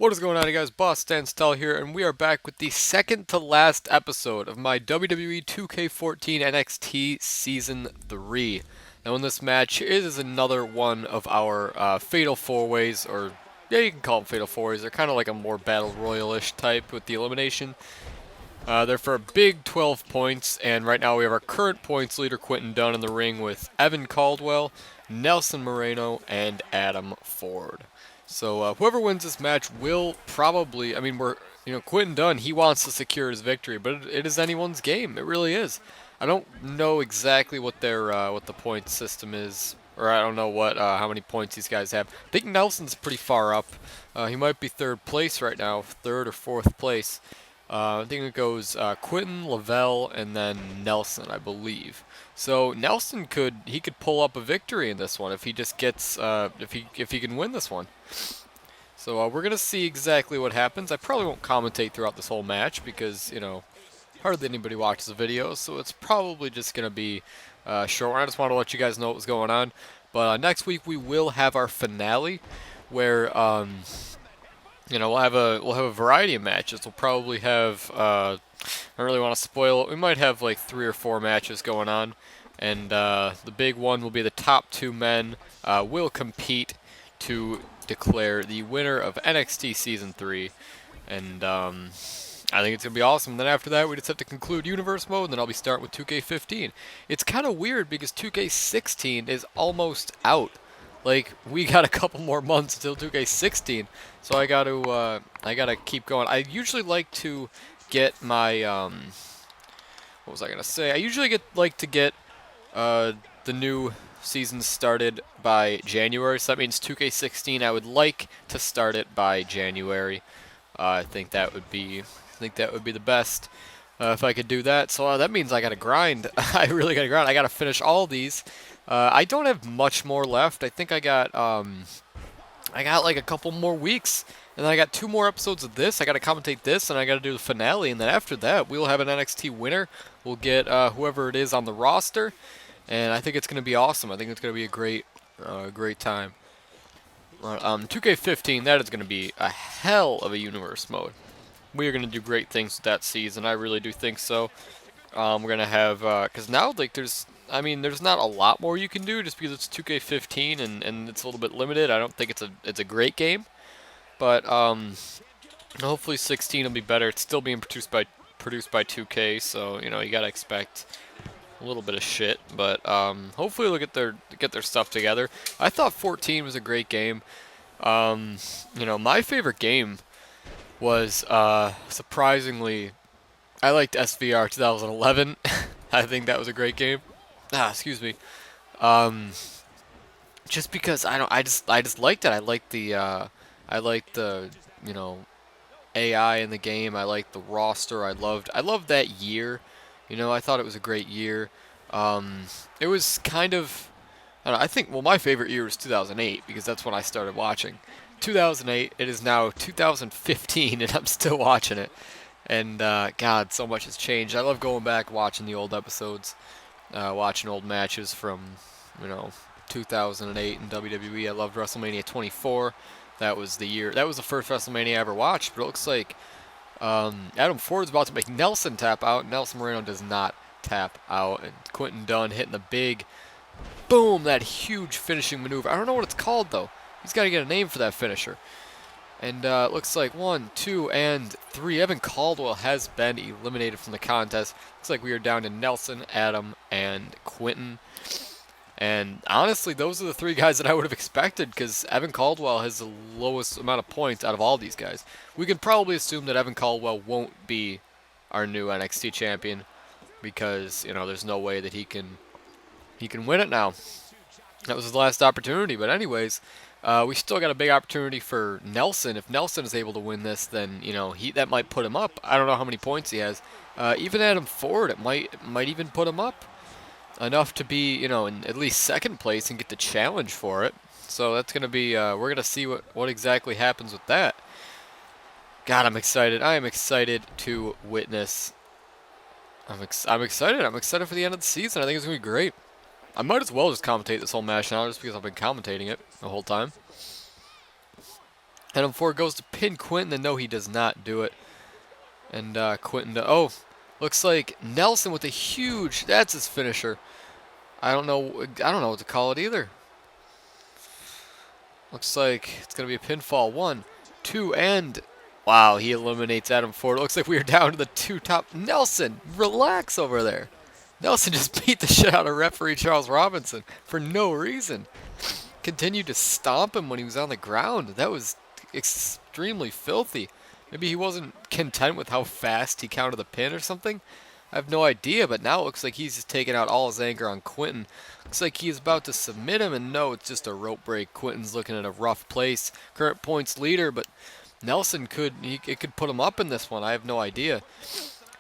What is going on, you guys? Boss Standstill here, and we are back with the second to last episode of my WWE 2K14 NXT Season 3. Now, in this match, it is another one of our Fatal 4-Ways, or yeah, you can call them Fatal 4-Ways. They're kind of like a more Battle Royale-ish type with the elimination. They're for a big 12 points, and right now we have our current points leader, Quentin Dunn, in the ring with Evan Caldwell, Nelson Moreno, and Adam Ford. So whoever wins this match will probably, Quentin Dunn, he wants to secure his victory, but it is anyone's game. It really is. I don't know exactly what what the point system is, or I don't know how many points these guys have. I think Nelson's pretty far up. He might be third place right now, third or fourth place. I think it goes Quentin, Lavelle, and then Nelson, I believe. So Nelson could pull up a victory in this one if he just gets if he can win this one. So we're gonna see exactly what happens. I probably won't commentate throughout this whole match because hardly anybody watches the video, so it's probably just gonna be short. I just want to let you guys know what was going on. But next week we will have our finale, where we'll have a variety of matches. We'll probably have I don't really want to spoil it. We might have like 3 or 4 matches going on, and the big one will be the top 2 men will compete to declare the winner of NXT Season 3, and I think it's going to be awesome. Then after that, we just have to conclude Universe Mode, and then I'll be starting with 2K15. It's kind of weird because 2K16 is almost out. Like, we got a couple more months until 2K16, so I gotta keep going. I usually like to get my, what was I gonna say? I usually like to get, the new season started by January, so that means 2K16, I would like to start it by January. I think that would be the best. If I could do that. So that means I gotta grind. I really gotta grind. I gotta finish all these. I don't have much more left. I think I got like a couple more weeks, and then I got 2 more episodes of this. I gotta commentate this, and I gotta do the finale, and then after that, we'll have an NXT winner. We'll get whoever it is on the roster, and I think it's gonna be awesome. I think it's gonna be a great time. 2K15, that is gonna be a hell of a universe mode. We are going to do great things with that season. I really do think so. We're going to have, because now, like, there's not a lot more you can do just because it's 2K15 and it's a little bit limited. I don't think it's a great game. But, hopefully 16 will be better. It's still being produced by 2K, so, you got to expect a little bit of shit. But, hopefully they'll get their stuff together. I thought 14 was a great game. My favorite game was surprisingly, I liked SVR 2011. I think that was a great game. Excuse me. Just because I just liked it. I liked the AI in the game. I liked the roster. I loved that year. I thought it was a great year. It was kind of, I don't know, I think, well, my favorite year was 2008 because that's when I started watching. 2008, it is now 2015, and I'm still watching it. And, God, so much has changed. I love going back, watching the old episodes, watching old matches from, 2008 in WWE. I loved WrestleMania 24. That was the first WrestleMania I ever watched, but it looks like Adam Ford's about to make Nelson tap out. Nelson Moreno does not tap out, and Quentin Dunn hitting the big, boom, that huge finishing maneuver. I don't know what it's called, though. He's got to get a name for that finisher. And it looks like 1, 2, and 3. Evan Caldwell has been eliminated from the contest. Looks like we are down to Nelson, Adam, and Quentin. And honestly, those are the 3 guys that I would have expected because Evan Caldwell has the lowest amount of points out of all these guys. We can probably assume that Evan Caldwell won't be our new NXT champion because, there's no way that he can win it now. That was his last opportunity. But anyways, we still got a big opportunity for Nelson. If Nelson is able to win this, then that might put him up. I don't know how many points he has. Even Adam Ford, it might even put him up enough to be in at least second place and get the challenge for it. So that's gonna be we're gonna see what exactly happens with that. God, I'm excited. I am excited to witness. I'm excited. I'm excited for the end of the season. I think it's gonna be great. I might as well just commentate this whole match now just because I've been commentating it the whole time. Adam Ford goes to pin Quinton, and no, he does not do it. And Quinton, oh, looks like Nelson with a huge, that's his finisher. I don't know what to call it either. Looks like it's going to be a pinfall. 1, 2, and wow, he eliminates Adam Ford. It looks like we are down to the 2 top. Nelson, relax over there. Nelson just beat the shit out of referee Charles Robinson for no reason. Continued to stomp him when he was on the ground. That was extremely filthy. Maybe he wasn't content with how fast he counted the pin or something. I have no idea, but now it looks like he's just taking out all his anger on Quinton. Looks like he is about to submit him, and no, it's just a rope break. Quinton's looking at a rough place. Current points leader, but Nelson it could put him up in this one. I have no idea.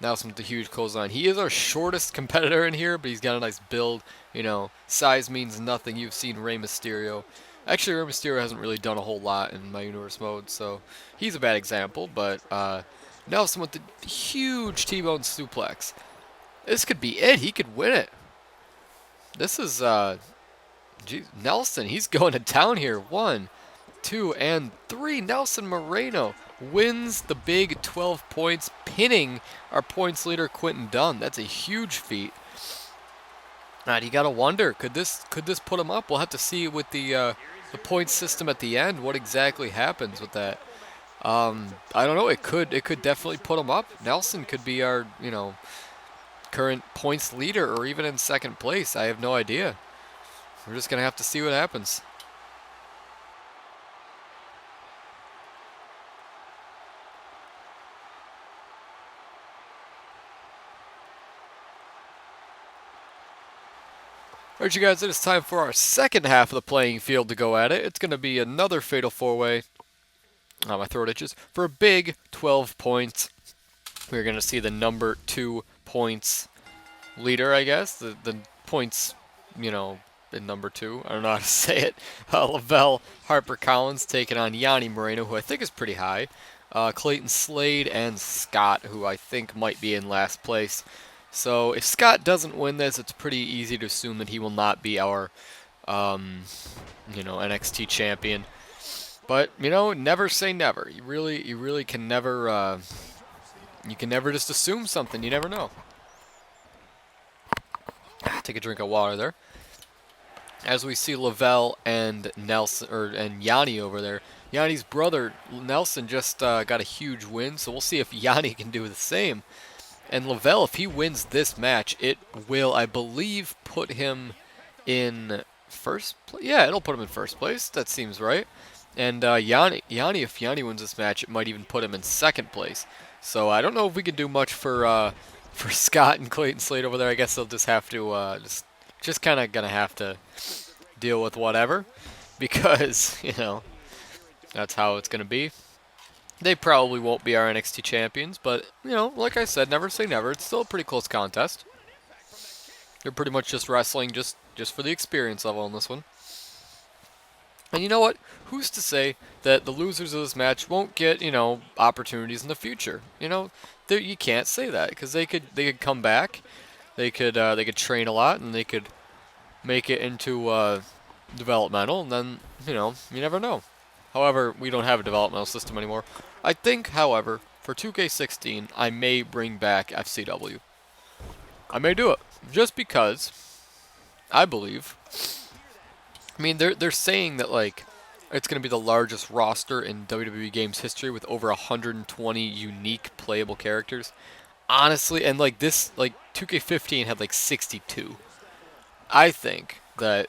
Nelson with the huge clothesline. He is our shortest competitor in here, but he's got a nice build. You know, size means nothing. You've seen Rey Mysterio. Actually, Rey Mysterio hasn't really done a whole lot in my universe mode, so he's a bad example, but Nelson with the huge T-bone suplex. This could be it. He could win it. This is, geez, Nelson. He's going to town here. 1, 2, and 3. Nelson Moreno wins the big 12 points, pinning our points leader Quinton Dunn. That's a huge feat. Now you gotta wonder, could this put him up? We'll have to see with the point system at the end what exactly happens with that. I don't know. It could definitely put him up. Nelson could be our current points leader or even in second place. I have no idea. We're just gonna have to see what happens. Alright, you guys, it is time for our second half of the playing field to go at it. It's going to be another Fatal 4-Way. My throat itches. For a big 12 points. We're going to see the number 2 points leader, I guess. The points, in number 2. I don't know how to say it. Lavelle Harper Collins taking on Yanni Moreno, who I think is pretty high. Clayton Slade and Scott, who I think might be in last place. So if Scott doesn't win this, it's pretty easy to assume that he will not be our, NXT champion. But never say never. You really can never. You can never just assume something. You never know. Take a drink of water there. As we see Lavelle and and Yanni over there. Yanni's brother Nelson just got a huge win, so we'll see if Yanni can do the same. And Lavelle, if he wins this match, it will, I believe, put him in first place. Yeah, it'll put him in first place. That seems right. And Yanni, if Yanni wins this match, it might even put him in second place. So I don't know if we can do much for Scott and Clayton Slade over there. I guess they'll just have to just kind of gonna have to deal with whatever, because that's how it's gonna be. They probably won't be our NXT champions, but, like I said, never say never. It's still a pretty close contest. They're pretty much just wrestling just for the experience level in this one. And you know what? Who's to say that the losers of this match won't get, opportunities in the future? You can't say that, because they could come back. They could train a lot, and they could make it into developmental, and then, you never know. However, we don't have a developmental system anymore. I think, however, for 2K16, I may bring back FCW. I may do it, just because I believe. I mean, they're saying that it's going to be the largest roster in WWE games history with over 120 unique playable characters. Honestly, and 2K15 had 62. I think that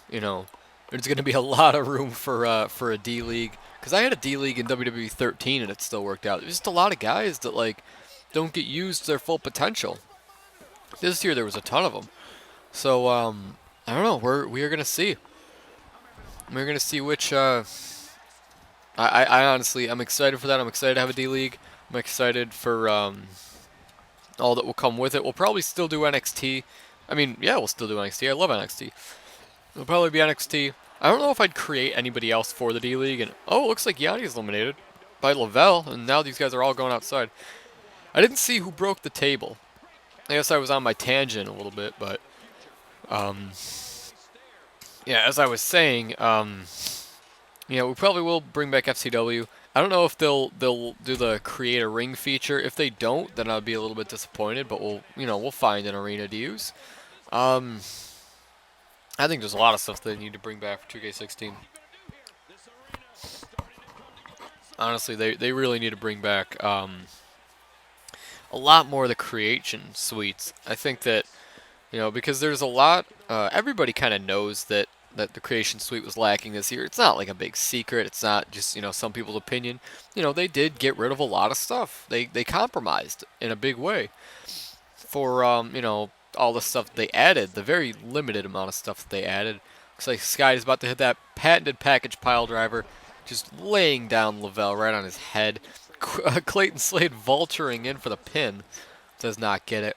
there's going to be a lot of room for a D-League. Because I had a D-League in WWE 13 and it still worked out. There's just a lot of guys that, don't get used to their full potential. This year there was a ton of them. So, I don't know. We are going to see. We're going to see which... I honestly, I'm excited for that. I'm excited to have a D-League. I'm excited for all that will come with it. We'll probably still do NXT. I mean, yeah, we'll still do NXT. I love NXT. It'll probably be NXT. I don't know if I'd create anybody else for the D-League. And oh, it looks like Yanni's eliminated by Lavelle. And now these guys are all going outside. I didn't see who broke the table. I guess I was on my tangent a little bit, but... yeah, as I was saying, Yeah, we probably will bring back FCW. I don't know if they'll do the create a ring feature. If they don't, then I'll be a little bit disappointed. But we'll find an arena to use. Um, I think there's a lot of stuff they need to bring back for 2K16. Honestly, they really need to bring back a lot more of the creation suites. I think that because there's a lot. Everybody kind of knows that the creation suite was lacking this year. It's not like a big secret. It's not just some people's opinion. They did get rid of a lot of stuff. They compromised in a big way for all the stuff they added. The very limited amount of stuff that they added. Looks like Sky is about to hit that patented package pile driver, just laying down Lavelle right on his head. Clayton Slade vulturing in for the pin. Does not get it.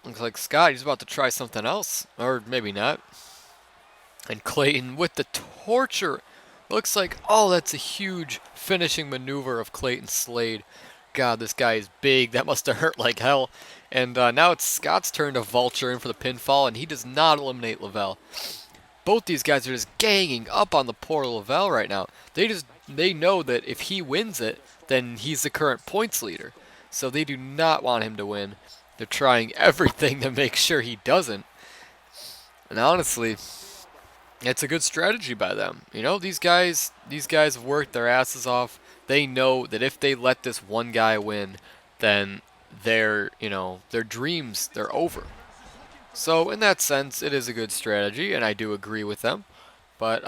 Looks like Scott, he's about to try something else. Or maybe not. And Clayton with the torture. Looks like, oh, that's a huge finishing maneuver of Clayton Slade. God, this guy is big. That must have hurt like hell. And now it's Scott's turn to vulture in for the pinfall, and he does not eliminate Lavelle. Both these guys are just ganging up on the poor Lavelle right now. They know that if he wins it, then he's the current points leader. So they do not want him to win. They're trying everything to make sure he doesn't. And honestly, it's a good strategy by them. These guys have worked their asses off. They know that if they let this one guy win, then their dreams, they're over. So in that sense, it is a good strategy, and I do agree with them. But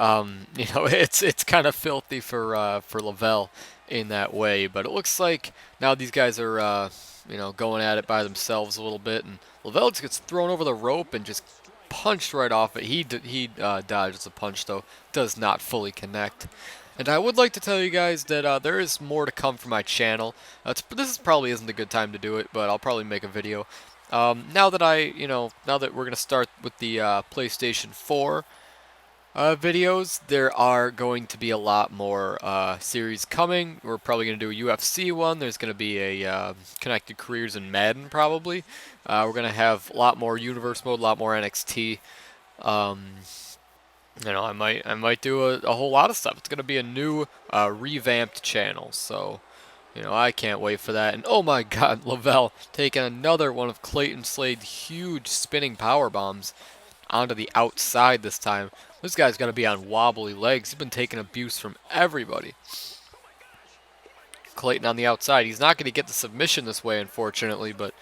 it's kind of filthy for Lavelle in that way. But it looks like now these guys are going at it by themselves a little bit, and Lavelle just gets thrown over the rope and just punched right off it. He dodges the punch though, does not fully connect. And I would like to tell you guys that there is more to come from my channel. This probably isn't a good time to do it, but I'll probably make a video. Now that we're gonna start with the PlayStation 4 videos, there are going to be a lot more series coming. We're probably going to do a UFC one. There's going to be a Connected Careers in Madden probably. We're going to have a lot more Universe Mode, a lot more NXT. I might do a whole lot of stuff. It's going to be a new revamped channel, so I can't wait for that. And oh my God, Lavelle taking another one of Clayton Slade's huge spinning power bombs onto the outside this time. This guy's going to be on wobbly legs. He's been taking abuse from everybody. Clayton on the outside. He's not going to get the submission this way, unfortunately, but,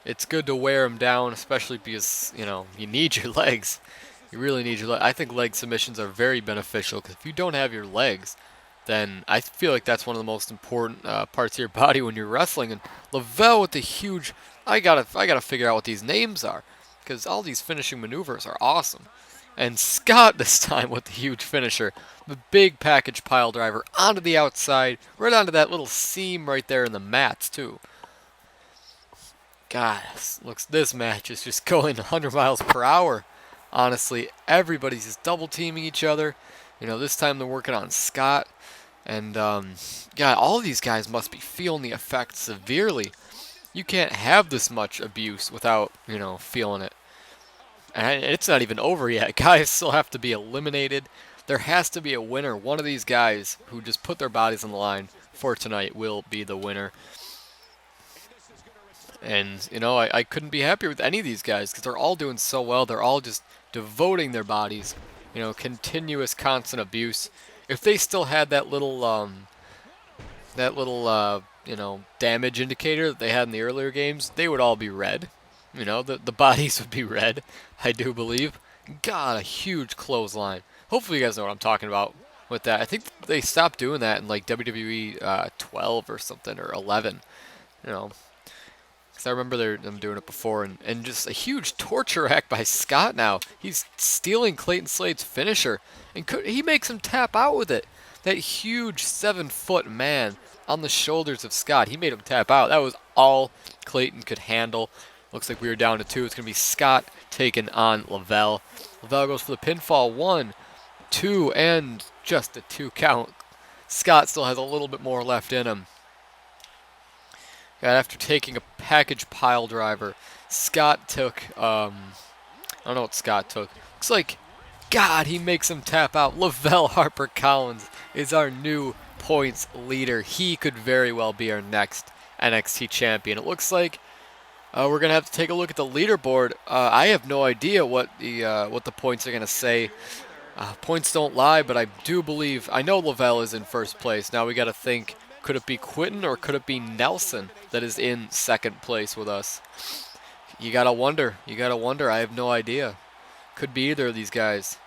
it's good to wear him down, especially because, you need your legs. You really need your legs. I think leg submissions are very beneficial, because if you don't have your legs, then I feel like that's one of the most important parts of your body when you're wrestling. And Lavelle with the huge... I gotta figure out what these names are, because all these finishing maneuvers are awesome. And Scott this time with the huge finisher. The big package pile driver onto the outside, right onto that little seam right there in the mats too. God, this match is just going 100 miles per hour. Honestly, everybody's just double teaming each other. This time they're working on Scott. And, God, all these guys must be feeling the effect severely. You can't have this much abuse without, feeling it. And it's not even over yet. Guys still have to be eliminated. There has to be a winner. One of these guys who just put their bodies on the line for tonight will be the winner. And, I couldn't be happier with any of these guys because they're all doing so well. They're all just devoting their bodies. Continuous, constant abuse. If they still had that little damage indicator that they had in the earlier games, they would all be red. The bodies would be red, I do believe. God, a huge clothesline. Hopefully you guys know what I'm talking about with that. I think they stopped doing that in like WWE 12 or something, or 11. Because I remember them doing it before. And just a huge torture act by Scott now. He's stealing Clayton Slade's finisher. And he makes him tap out with it. That huge 7-foot man on the shoulders of Scott. He made him tap out. That was all Clayton could handle. Looks like we were down to 2. It's going to be Scott taking on Lavelle. Lavelle goes for the pinfall. 1, 2, and just a 2 count. Scott still has a little bit more left in him. And after taking a package pile driver, Scott took, I don't know what Scott took. Looks like, God, he makes him tap out. Lavelle Harper Collins is our new points leader. He could very well be our next NXT champion. It looks like we're gonna have to take a look at the leaderboard. I have no idea what the points are gonna say. Points don't lie, but I do believe I know Lavelle is in first place. Now we got to think: could it be Quinton or could it be Nelson that is in second place with us? You gotta wonder. You gotta wonder. I have no idea. Could be either of these guys.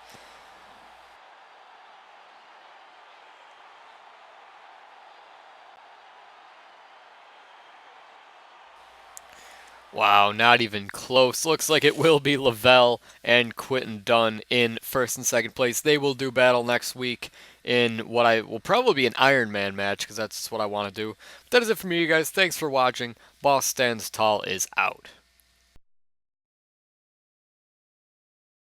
Wow, not even close. Looks like it will be Lavelle and Quinton Dunn in first and second place. They will do battle next week in what I will probably be an Iron Man match because that's what I want to do. That is it from me, you guys. Thanks for watching. Boss Stands Tall is out.